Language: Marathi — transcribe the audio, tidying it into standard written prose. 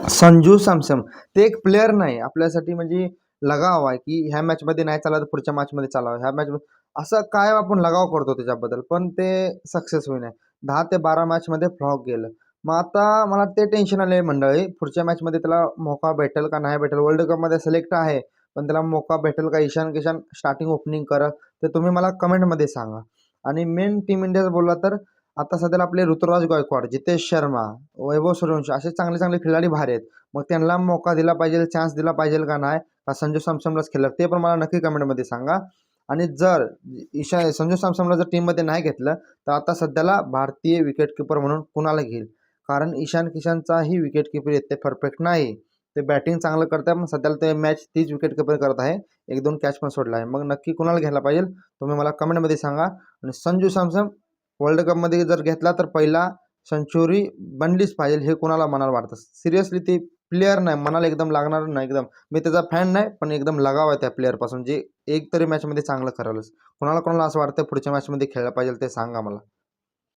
संजू सॅमसन ते एक प्लेयर नाही आपल्यासाठी, म्हणजे लगाव आहे की ह्या मॅचमध्ये नाही चालला तर पुढच्या मॅचमध्ये चालावं, ह्या मॅच असं काय आपण लगाव करतो त्याच्याबद्दल, पण ते सक्सेस होईना. 10 ते 12 मॅचमध्ये फ्लॉप गेलं. मग आता मला ते टेन्शन आले मंडळी, पुढच्या मॅचमध्ये त्याला मौका भेटेल का नाही भेटेल. वर्ल्ड कपमध्ये सिलेक्ट आहे, पण त्याला मौका भेटेल का. ईशान किशन स्टार्टिंग ओपनिंग करत ते तुम्ही मला कमेंटमध्ये सांगा. आणि मेन टीम इंडियाचं बोलला तर आता सध्याला आपले ऋतुराज गायकवाड, जितेश शर्मा, वैभव सूर्यवंशी असे चांगले चांगले खिलाडी बाहेर आहेत. मग त्यांना मौका दिला पाहिजे, चान्स दिला पाहिजे का नाही, का संजू सॅमसनलाच खेळलं, ते पण मला नक्की कमेंटमध्ये सांगा. आणि जर संजू सॅमसनला जर टीममध्ये नाही घेतलं तर आता सध्याला भारतीय विकेटकीपर म्हणून कुणाला घेईल. कारण ईशान किशनचाही विकेटकीपर येते परफेक्ट नाही. ते बॅटिंग चांगलं करतात, पण सध्याला ते मॅच तीच विकेटकीपर करत आहे, 1-2 कॅच पण सोडला आहे. मग नक्की कुणाला घ्यायला पाहिजे तुम्ही मला कमेंटमध्ये सांगा. आणि संजू सॅमसन वर्ल्ड कपमध्ये जर घेतला तर पहिला सेंचुरी बनलीच पाहिजे, हे कोणाला मनाला वाटतं. सिरियसली ते प्लेअर नाही, मनाला एकदम लागणार नाही. एकदम मी त्याचा फॅन नाही, पण एकदम लगाव आहे त्या प्लेअरपासून, जे एक तरी मॅचमध्ये चांगलं करायलाच. कोणाला कोणाला असं वाटतं पुढच्या मॅचमध्ये खेळलं पाहिजे ते सांगा मला.